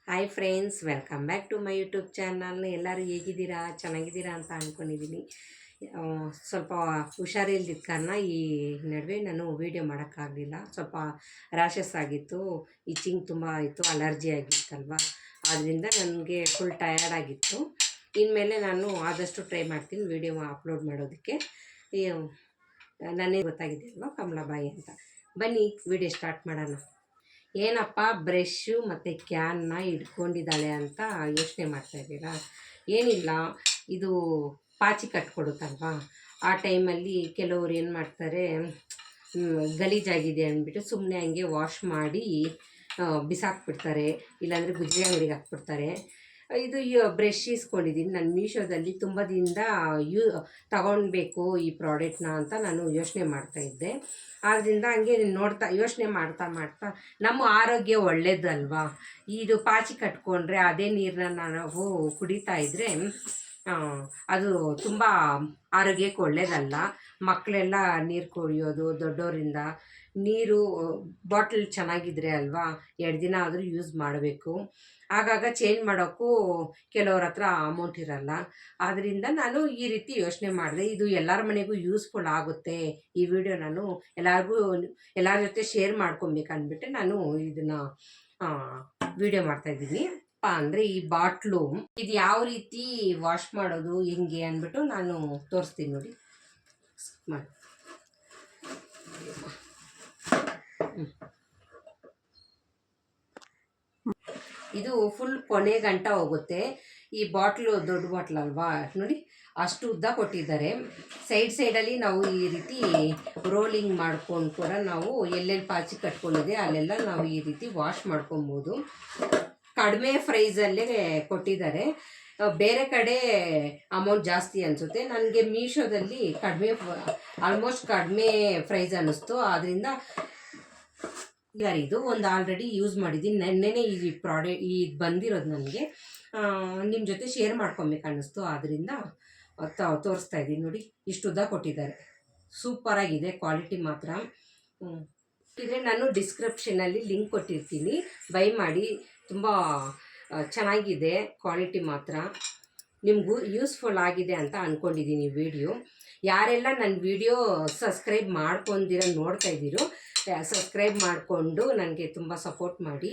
Hi friends, welcome back to my YouTube channel. ಎಲ್ಲರೂ ಹೇಗಿದ್ದೀರಾ? ಚೆನ್ನಾಗಿದ್ದೀರಾ ಅಂತ ಅಂದ್ಕೊಂಡಿದ್ದೀನಿ. ಸ್ವಲ್ಪ ಹುಷಾರಿಲ್ದಿದ್ದ ಕಾರಣ ಈ ನಡುವೆ ನಾನು ವೀಡಿಯೋ ಮಾಡೋಕ್ಕಾಗಲಿಲ್ಲ. ಸ್ವಲ್ಪ ರ್ಯಾಷಸ್ ಆಗಿತ್ತು, ಇಚಿಂಗ್ ತುಂಬ ಆಯಿತು, ಅಲರ್ಜಿ ಆಗಿತ್ತಲ್ವ. ಆದ್ದರಿಂದ ನನಗೆ ಫುಲ್ ಟಯರ್ಡ್ ಆಗಿತ್ತು. ಇನ್ಮೇಲೆ ನಾನು ಆದಷ್ಟು ಟ್ರೈ ಮಾಡ್ತೀನಿ ವೀಡಿಯೋ ಅಪ್ಲೋಡ್ ಮಾಡೋದಕ್ಕೆ. ನನಗೆ ಗೊತ್ತಾಗಿದೆ ಅಲ್ವಾ, ಕಮಲಾಬಾಯಿ ಅಂತ. ಬನ್ನಿ ವೀಡಿಯೋ ಸ್ಟಾರ್ಟ್ ಮಾಡೋಣ. ಏನಪ್ಪ ಬ್ರಷ್ಷು ಮತ್ತು ಕ್ಯಾನ್ನ ಇಟ್ಕೊಂಡಿದ್ದಾಳೆ ಅಂತ ಯೋಚನೆ ಮಾಡ್ತಾಯಿದ್ದೀರಾ? ಏನಿಲ್ಲ, ಇದು ಪಾಚಿ ಕಟ್ಕೊಡುತ್ತಲ್ವ. ಆ ಟೈಮಲ್ಲಿ ಕೆಲವರು ಏನು ಮಾಡ್ತಾರೆ, ಗಲೀಜಾಗಿದೆ ಅಂದ್ಬಿಟ್ಟು ಸುಮ್ಮನೆ ಹಂಗೆ ವಾಶ್ ಮಾಡಿ ಬಿಸಾಕ್ಬಿಡ್ತಾರೆ, ಇಲ್ಲಾಂದರೆ ಗುಜ್ರಿ ಅಂಗಡಿಗೆ ಹಾಕ್ಬಿಡ್ತಾರೆ. ಇದು ಬ್ರಷ್ ಇಸ್ಕೊಂಡಿದ್ದೀನಿ ನಾನು ಮೀಶೋದಲ್ಲಿ. ತುಂಬ ದಿನದಿಂದ ತಗೊಳ್ಬೇಕು ಈ ಪ್ರಾಡಕ್ಟ್ನ ಅಂತ ನಾನು ಯೋಚನೆ ಮಾಡ್ತಾಯಿದ್ದೆ. ಆದ್ದರಿಂದ ಹಂಗೆ ಯೋಚನೆ ಮಾಡ್ತಾ ನಮ್ಮ ಆರೋಗ್ಯ ಒಳ್ಳೇದಲ್ವಾ. ಇದು ಪಾಚಿ ಕಟ್ಕೊಂಡ್ರೆ ಅದೇ ನೀರನ್ನ ನಾವು ಕುಡಿತಾ ಇದ್ದರೆ ಅದು ತುಂಬ ಆರೋಗ್ಯಕ್ಕೆ ಒಳ್ಳೆಯದಲ್ಲ. ಮಕ್ಕಳೆಲ್ಲ ನೀರು ಕುಡಿಯೋದು, ದೊಡ್ಡವರಿಂದ ನೀರು ಬಾಟಲ್ ಚೆನ್ನಾಗಿದ್ರೆ ಅಲ್ವಾ 2 ದಿನ ಆದರೂ ಯೂಸ್ ಮಾಡಬೇಕು. ಆಗಾಗ ಚೇಂಜ್ ಮಾಡೋಕ್ಕೂ ಕೆಲವ್ರ ಹತ್ರ ಅಮೌಂಟ್ ಇರಲ್ಲ. ಆದ್ದರಿಂದ ನಾನು ಈ ರೀತಿ ಯೋಚನೆ ಮಾಡಿದೆ, ಇದು ಎಲ್ಲರ ಮನೆಗೂ ಯೂಸ್ಫುಲ್ ಆಗುತ್ತೆ, ಈ ವಿಡಿಯೋ ನಾನು ಎಲ್ಲರ ಜೊತೆ ಶೇರ್ ಮಾಡ್ಕೊಬೇಕಂದ್ಬಿಟ್ಟು ನಾನು ಇದನ್ನು ವಿಡಿಯೋ ಮಾಡ್ತಾಯಿದ್ದೀನಿ. ಅಂದರೆ ಈ ಬಾಟ್ಲು ಇದು ಯಾವ ರೀತಿ ವಾಶ್ ಮಾಡೋದು ಹೆಂಗೆ ಅಂದ್ಬಿಟ್ಟು ನಾನು ತೋರಿಸ್ತೀನಿ ನೋಡಿ. ಮಾಡಿ ಇದು ಫುಲ್ ಕೊನೆ ಗಂಟ ಹೋಗುತ್ತೆ. ಈ ಬಾಟ್ಲು ದೊಡ್ಡ ಬಾಟ್ಲ್ ಅಲ್ವಾ, ನೋಡಿ ಅಷ್ಟು ಉದ್ದ ಕೊಟ್ಟಿದ್ದಾರೆ. ಸೈಡಲ್ಲಿ ನಾವು ಈ ರೀತಿ ರೋಲಿಂಗ್ ಮಾಡ್ಕೊಂಡು ಕೂಡ ನಾವು ಎಲ್ಲೆಲ್ಲಿ ಪಾಚಿ ಕಟ್ಕೊಂಡಿದೆ ಅಲ್ಲೆಲ್ಲ ನಾವು ಈ ರೀತಿ ವಾಶ್ ಮಾಡ್ಕೊಬೋದು. ಕಡಿಮೆ ಪ್ರೈಸಲ್ಲೇ ಕೊಟ್ಟಿದ್ದಾರೆ. ಬೇರೆ ಕಡೆ ಅಮೌಂಟ್ ಜಾಸ್ತಿ ಅನಿಸುತ್ತೆ. ನನಗೆ ಮೀಶೋದಲ್ಲಿ ಆಲ್ಮೋಸ್ಟ್ ಕಡಿಮೆ ಪ್ರೈಸ್ ಅನ್ನಿಸ್ತು. ಆದ್ದರಿಂದ ಇದು ಒಂದು ಆಲ್ರೆಡಿ ಯೂಸ್ ಮಾಡಿದ್ದೀನಿ. ನೆನ್ನೆನೇ ಈ ಪ್ರಾಡಕ್ಟ್ ಬಂದಿರೋದು ನನಗೆ ನಿಮ್ಮ ಜೊತೆ ಶೇರ್ ಮಾಡ್ಕೊಬೇಕು ಅನ್ನಿಸ್ತು. ಆದ್ದರಿಂದ ತೋರಿಸ್ತಾ ಇದ್ದೀನಿ ನೋಡಿ. ಇಷ್ಟು ಉದ್ದ ಕೊಟ್ಟಿದ್ದಾರೆ, ಸೂಪರಾಗಿದೆ ಕ್ವಾಲಿಟಿ ಮಾತ್ರ. ಇದ್ರೆ ನಾನು ಡಿಸ್ಕ್ರಿಪ್ಷನಲ್ಲಿ ಲಿಂಕ್ ಕೊಟ್ಟಿರ್ತೀನಿ, ಬೈ ಮಾಡಿ. ತುಂಬ ಚೆನ್ನಾಗಿದೆ ಕ್ವಾಲಿಟಿ ಮಾತ್ರ. ನಿಮಗೂ ಯೂಸ್ಫುಲ್ ಆಗಿದೆ ಅಂತ ಅಂದ್ಕೊಂಡಿದ್ದೀನಿ ವಿಡಿಯೋ. ಯಾರೆಲ್ಲ ನನ್ನ ವಿಡಿಯೋ ಸಬ್ಸ್ಕ್ರೈಬ್ ಮಾಡ್ಕೊಂಡಿರೋ ನೋಡ್ತಾ ಇದ್ದೀರೋ, ಸಬ್ಸ್ಕ್ರೈಬ್ ಮಾಡಿಕೊಂಡು ನನಗೆ ತುಂಬ ಸಪೋರ್ಟ್ ಮಾಡಿ.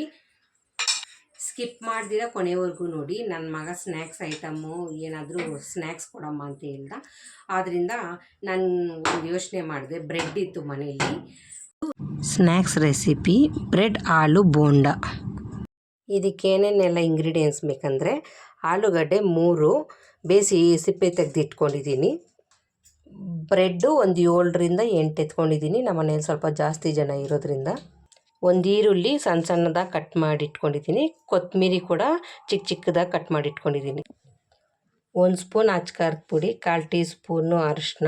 ಸ್ಕಿಪ್ ಮಾಡ್ದಿರ ಕೊನೆವರೆಗೂ ನೋಡಿ. ನನ್ನ ಮಗ ಸ್ನ್ಯಾಕ್ಸ್ ಐಟಮ್ಮು ಏನಾದರೂ ಸ್ನ್ಯಾಕ್ಸ್ ಕೊಡಮ್ಮ ಅಂತ ಹೇಳ್ದ. ಆದ್ದರಿಂದ ನಾನು ಒಂದು ಯೋಚನೆ ಮಾಡಿದೆ, ಬ್ರೆಡ್ ಇತ್ತು ಮನೆಯಲ್ಲಿ. ಸ್ನ್ಯಾಕ್ಸ್ ರೆಸಿಪಿ ಬ್ರೆಡ್ ಆಲೂ ಬೋಂಡ. ಇದಕ್ಕೇನೇನೆಲ್ಲ ಇಂಗ್ರೀಡಿಯೆಂಟ್ಸ್ ಬೇಕಂದರೆ, ಆಲೂಗಡ್ಡೆ 3 ಬೇಯಿಸಿ ಸಿಪ್ಪೆ ತೆಗೆದಿಟ್ಕೊಂಡಿದ್ದೀನಿ. ಬ್ರೆಡ್ಡು ಒಂದು 7ರಿಂದ 8 ಎತ್ಕೊಂಡಿದ್ದೀನಿ. ನಮ್ಮ ಮನೇಲಿ ಸ್ವಲ್ಪ ಜಾಸ್ತಿ ಜನ ಇರೋದ್ರಿಂದ. ಒಂದು ಈರುಳ್ಳಿ ಸಣ್ಣದಾಗಿ ಕಟ್ ಮಾಡಿ ಇಟ್ಕೊಂಡಿದ್ದೀನಿ. ಕೊತ್ತಂಬರಿ ಕೂಡ ಚಿಕ್ಕದಾಗಿ ಕಟ್ ಮಾಡಿ ಇಟ್ಕೊಂಡಿದ್ದೀನಿ. 1 ಸ್ಪೂನ್ ಅಚ್ಕಾರದ ಪುಡಿ, 1/4 ಟೀ ಸ್ಪೂನು ಅರಿಶಿನ,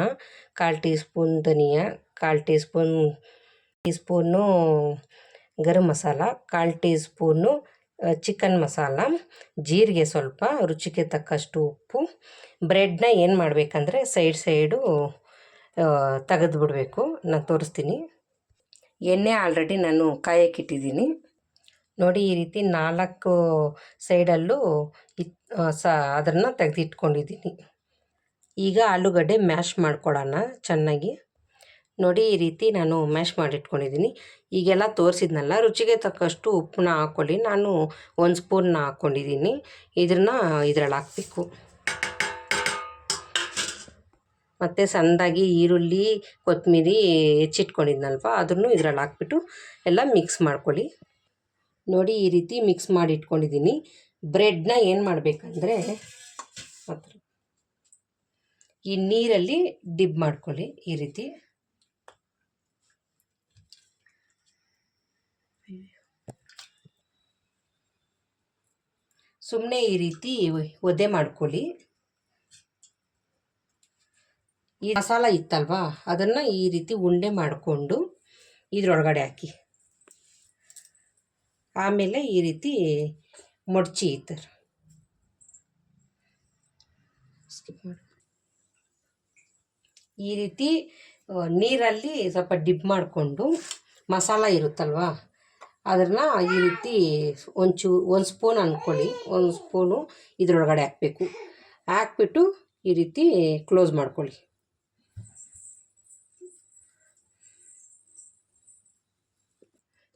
1/4 ಟೀ ಸ್ಪೂನ್ ಧನಿಯಾ, 1/4 teaspoon garam masala, 1/4 teaspoon chicken masala, ಜೀರಿಗೆ ಸ್ವಲ್ಪ, ರುಚಿಗೆ ತಕ್ಕಷ್ಟು ಉಪ್ಪು. ಬ್ರೆಡ್ನ ಏನು ಮಾಡಬೇಕಂದ್ರೆ ಸೈಡು ತೆಗೆದು ಬಿಡಬೇಕು. ನಾನು ತೋರಿಸ್ತೀನಿ. ಎಣ್ಣೆ ಆಲ್ರೆಡಿ ನಾನು ಕಾಯಕ್ಕಿಟ್ಟಿದ್ದೀನಿ ನೋಡಿ. ಈ ರೀತಿ 4 ಸೈಡಲ್ಲೂ ಅದನ್ನು ತೆಗೆದಿಟ್ಕೊಂಡಿದ್ದೀನಿ. ಈಗ ಆಲೂಗಡ್ಡೆ ಮ್ಯಾಶ್ ಮಾಡ್ಕೊಳ್ಳೋಣ ಚೆನ್ನಾಗಿ. ನೋಡಿ ಈ ರೀತಿ ನಾನು ಮ್ಯಾಶ್ ಮಾಡಿಟ್ಕೊಂಡಿದ್ದೀನಿ. ಈಗೆಲ್ಲ ತೋರಿಸಿದ್ನಲ್ಲ, ರುಚಿಗೆ ತಕ್ಕಷ್ಟು ಉಪ್ಪನ್ನ ಹಾಕ್ಕೊಳ್ಳಿ. ನಾನು 1 ಸ್ಪೂನ್ನ ಹಾಕ್ಕೊಂಡಿದ್ದೀನಿ. ಇದರಲ್ಲಿ ಹಾಕಬೇಕು. ಮತ್ತು ಸಣ್ಣದಾಗಿ ಈರುಳ್ಳಿ ಕೊತ್ತಂಬರಿ ಹೆಚ್ಚಿಟ್ಕೊಂಡಿದ್ನಲ್ವ, ಅದನ್ನು ಇದರಲ್ಲಿ ಹಾಕ್ಬಿಟ್ಟು ಎಲ್ಲ ಮಿಕ್ಸ್ ಮಾಡ್ಕೊಳ್ಳಿ. ನೋಡಿ ಈ ರೀತಿ ಮಿಕ್ಸ್ ಮಾಡಿ ಇಟ್ಕೊಂಡಿದ್ದೀನಿ. ಬ್ರೆಡ್ನ ಏನು ಮಾಡಬೇಕಂದ್ರೆ ಈ ನೀರಲ್ಲಿ ಡಿಪ್ ಮಾಡ್ಕೊಳ್ಳಿ. ಈ ರೀತಿ ಸುಮ್ಮನೆ ಈ ರೀತಿ ಒದ್ದೆ ಮಾಡ್ಕೊಳ್ಳಿ. ಈ ಮಸಾಲ ಇತ್ತಲ್ವಾ, ಅದನ್ನು ಈ ರೀತಿ ಉಂಡೆ ಮಾಡಿಕೊಂಡು ಇದ್ರೊಳಗಡೆ ಹಾಕಿ, ಆಮೇಲೆ ಈ ರೀತಿ ಮಡಚಿ ಈ ಥರ ಈ ರೀತಿ ನೀರಲ್ಲಿ ಸ್ವಲ್ಪ ಡಿಪ್ ಮಾಡಿಕೊಂಡು ಮಸಾಲ ಇರುತ್ತಲ್ವ ಅದನ್ನು ಈ ರೀತಿ ಒಂದು ಸ್ಪೂನ್ ಅಂದ್ಕೊಳ್ಳಿ, ಒಂದು ಸ್ಪೂನು ಇದರೊಳಗಡೆ ಹಾಕಬೇಕು. ಹಾಕ್ಬಿಟ್ಟು ಈ ರೀತಿ ಕ್ಲೋಸ್ ಮಾಡ್ಕೊಳ್ಳಿ.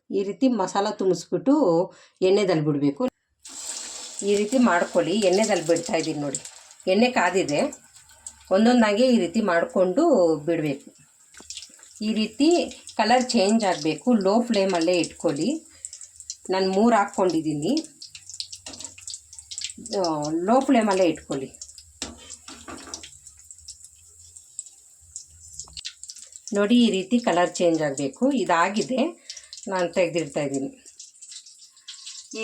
ಈ ರೀತಿ ಮಸಾಲ ತುಂಬಿಸ್ಬಿಟ್ಟು ಎಣ್ಣೆದಲ್ಲಿ ಬಿಡಬೇಕು. ಈ ರೀತಿ ಮಾಡ್ಕೊಳ್ಳಿ. ಎಣ್ಣೆದಲ್ಲಿ ಬಿಡ್ತಾ ಇದ್ದೀನಿ ನೋಡಿ, ಎಣ್ಣೆ ಕಾದಿದೆ. ಒಂದೊಂದಾಗಿ ಈ ರೀತಿ ಮಾಡಿಕೊಂಡು ಬಿಡಬೇಕು. ಈ ರೀತಿ ಕಲರ್ ಚೇಂಜ್ ಆಗಬೇಕು. ಲೋ ಫ್ಲೇಮಲ್ಲೇ ಇಟ್ಕೊಳ್ಳಿ. ನಾನು 3 ಹಾಕ್ಕೊಂಡಿದ್ದೀನಿ. ಲೋ ಫ್ಲೇಮಲ್ಲೇ ಇಟ್ಕೊಳ್ಳಿ. ನೋಡಿ, ಈ ರೀತಿ ಕಲರ್ ಚೇಂಜ್ ಆಗಬೇಕು. ಇದಾಗಿದೆ, ನಾನು ತೆಗೆದಿಡ್ತಾ ಇದ್ದೀನಿ.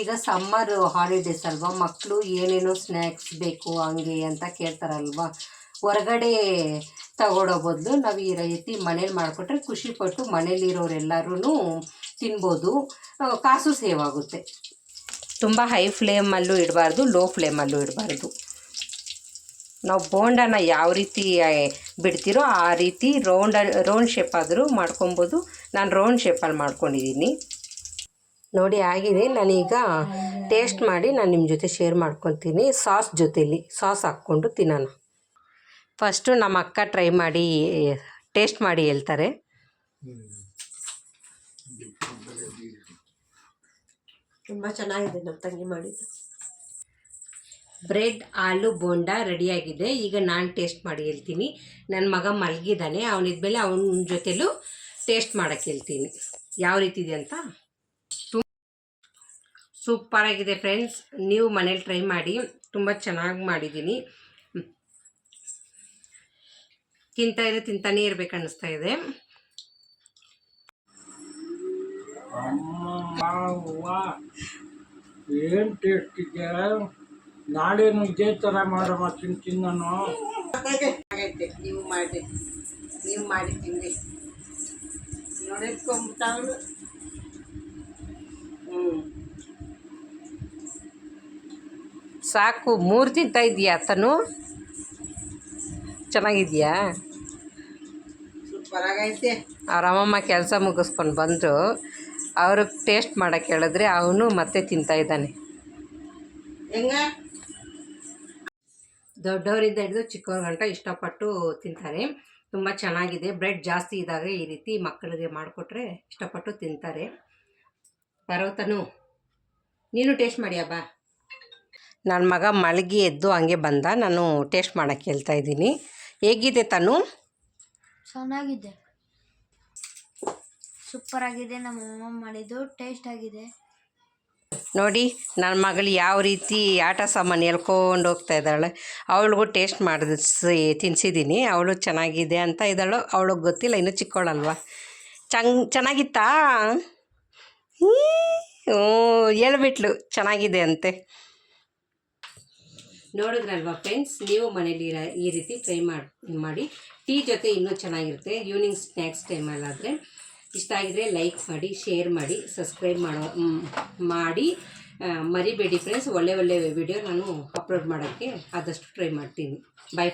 ಈಗ ಸಮ್ಮರ್ ಹಾಲಿಡೇಸ್ ಅಲ್ವಾ, ಮಕ್ಕಳು ಏನೇನೋ ಸ್ನ್ಯಾಕ್ಸ್ ಬೇಕು ಹಂಗೆ ಅಂತ ಕೇಳ್ತಾರಲ್ವ. ಹೊರಗಡೆ ತಗೊಳ್ಳೋ ಬದಲು ನಾವು ಈ ರೀತಿ ಮನೇಲಿ ಮಾಡಿಕೊಟ್ರೆ ಖುಷಿಪಟ್ಟು ಮನೇಲಿರೋರೆಲ್ಲರೂ ತಿನ್ಬೋದು. ಕಾಸು ಸೇವ್ ಆಗುತ್ತೆ. ತುಂಬ ಹೈ ಫ್ಲೇಮಲ್ಲೂ ಇಡಬಾರ್ದು, ಲೋ ಫ್ಲೇಮಲ್ಲೂ ಇಡಬಾರ್ದು. ನಾವು ಬೋಂಡನ ಯಾವ ರೀತಿ ಬಿಡ್ತೀರೋ ಆ ರೀತಿ ರೌಂಡ್ ಶೇಪ್ ಆದರೂ ಮಾಡ್ಕೊಬೋದು. ನಾನು ರೌಂಡ್ ಶೇಪಲ್ಲಿ ಮಾಡ್ಕೊಂಡಿದ್ದೀನಿ. ನೋಡಿ ಆಗಿದೆ. ನಾನೀಗ ಟೇಸ್ಟ್ ಮಾಡಿ ನಾನು ನಿಮ್ಮ ಜೊತೆ ಶೇರ್ ಮಾಡ್ಕೊತೀನಿ. ಸಾಸ್ ಜೊತೆಲಿ ಸಾಸ್ ಹಾಕ್ಕೊಂಡು ತಿನ್ನೋಣ. ಫಸ್ಟು ನಮ್ಮ ಅಕ್ಕ ಟ್ರೈ ಮಾಡಿ ಟೇಸ್ಟ್ ಮಾಡಿ ಹೇಳ್ತಾರೆ. ತುಂಬ ಚೆನ್ನಾಗಿದೆ ನಮ್ಮ ತಂಗಿ ಮಾಡಿದ್ದು. ಬ್ರೆಡ್ ಆಲೂ ಬೋಂಡ ರೆಡಿಯಾಗಿದೆ. ಈಗ ನಾನು ಟೇಸ್ಟ್ ಮಾಡಿ ಹೇಳ್ತೀನಿ. ನನ್ನ ಮಗ ಮಲಗಿದ್ದಾನೆ, ಅವನಿದ್ಮೇಲೆ ಅವನ ಜೊತೆಲೂ ಟೇಸ್ಟ್ ಮಾಡೋಕ್ಕೆ ಹೇಳ್ತೀನಿ ಯಾವ ರೀತಿ ಇದೆ ಅಂತ. ಸೂಪರಾಗಿದೆ ಫ್ರೆಂಡ್ಸ್, ನೀವು ಮನೇಲಿ ಟ್ರೈ ಮಾಡಿ. ತುಂಬ ಚೆನ್ನಾಗಿ ಮಾಡಿದ್ದೀನಿ. ತಿಂತಾನೇ ಇರ್ಬೇಕು ಅನ್ನಿಸ್ತಾ ಇದೆ. ಏನು ಟೇಸ್ಟ್ ಇದೆ. ನಾಳೆನು ಇದೇ ಥರ ಮಾಡಮ್ಮ ತಿಂತೀನಿ ನಾನು. ಆಗೈತೆ, ನೀವು ಮಾಡಿ ತಿನ್ನಿ. ನೋಡಿಕೊಂಬಿಟ್ಟವಳು. ಸಾಕು, 3 ತಿಂತಾ ಇದೆಯಾ ಅತನು? ಚೆನ್ನಾಗಿದೆಯಾ? ಸೂಪರಾಗೈತೆ. ಅವ್ರ ಅಮ್ಮಮ್ಮ ಕೆಲಸ ಮುಗಿಸ್ಕೊಂಡು ಬಂದರು. ಅವ್ರಿಗೆ ಟೇಸ್ಟ್ ಮಾಡೋಕ್ಕೆ ಹೇಳಿದ್ರೆ ಅವನು ಮತ್ತೆ ತಿಂತಾಯಿದ್ದಾನೆ. ಹೆಂಗ ದೊಡ್ಡವರಿಂದ ಹಿಡಿದು ಚಿಕ್ಕವ್ರ ಗಂಟ ಇಷ್ಟಪಟ್ಟು ತಿಂತಾರೆ. ತುಂಬ ಚೆನ್ನಾಗಿದೆ. ಬ್ರೆಡ್ ಜಾಸ್ತಿ ಇದ್ದಾಗ ಈ ರೀತಿ ಮಕ್ಕಳಿಗೆ ಮಾಡಿಕೊಟ್ರೆ ಇಷ್ಟಪಟ್ಟು ತಿಂತಾರೆ. ಪರ್ವತನು ನೀನು ಟೇಸ್ಟ್ ಮಾಡಿಯಾ ಬಾ. ನನ್ನ ಮಗ ಮಲಗಿ ಎದ್ದು ಹಂಗೆ ಬಂದ. ನಾನು ಟೇಸ್ಟ್ ಮಾಡೋಕ್ಕೆ ಹೇಳ್ತಾ ಇದ್ದೀನಿ. ಹೇಗಿದೆ ತನು? ಚೆನ್ನಾಗಿದೆ, ಸೂಪರ್ ಆಗಿದೆ. ನಮ್ಮ ಅಮ್ಮ ಮಾಡಿದ್ದು ಟೇಸ್ಟ್ ಆಗಿದೆ. ನೋಡಿ ನನ್ನ ಮಗಳು ಯಾವ ರೀತಿ ಆಟ ಸಾಮಾನು ಎಳ್ಕೊಂಡು ಹೋಗ್ತಾ ಇದ್ದಾಳೆ. ಅವಳಿಗೂ ಟೇಸ್ಟ್ ಮಾಡಿಸಿ ತಿನ್ನಿಸಿದ್ದೀನಿ. ಅವಳು ಚೆನ್ನಾಗಿದೆ ಅಂತ ಇದ್ದಾಳು. ಅವಳಿಗೆ ಗೊತ್ತಿಲ್ಲ, ಇನ್ನೂ ಚಿಕ್ಕವಳಲ್ವ. ಚೆನ್ನಾಗಿತ್ತಾ? ಹೇಳ್ಬಿಟ್ಲು ಚೆನ್ನಾಗಿದೆ ಅಂತೆ. ನೋಡಿದ್ರಲ್ವ ಫ್ರೆಂಡ್ಸ್, ನೀವು ಮನೇಲಿ ಈ ರೀತಿ ಟ್ರೈ ಮಾಡಿ. ಟೀ ಜೊತೆ ಇನ್ನೂ ಚೆನ್ನಾಗಿರುತ್ತೆ. ಈವ್ನಿಂಗ್ ಸ್ನ್ಯಾಕ್ಸ್ ಟೈಮಲ್ಲಾದರೆ. ಇಷ್ಟ ಆಗಿದ್ರೆ ಲೈಕ್ ಮಾಡಿ, ಶೇರ್ ಮಾಡಿ, ಸಬ್ಸ್ಕ್ರೈಬ್ ಮಾಡಿ ಮರಿಬೇಡಿ ಫ್ರೆಂಡ್ಸ್. ಒಳ್ಳೆ ವಿಡಿಯೋ ನಾನು ಅಪ್ಲೋಡ್ ಮಾಡೋಕ್ಕೆ ಆದಷ್ಟು ಟ್ರೈ ಮಾಡ್ತೀನಿ. ಬಾಯ್.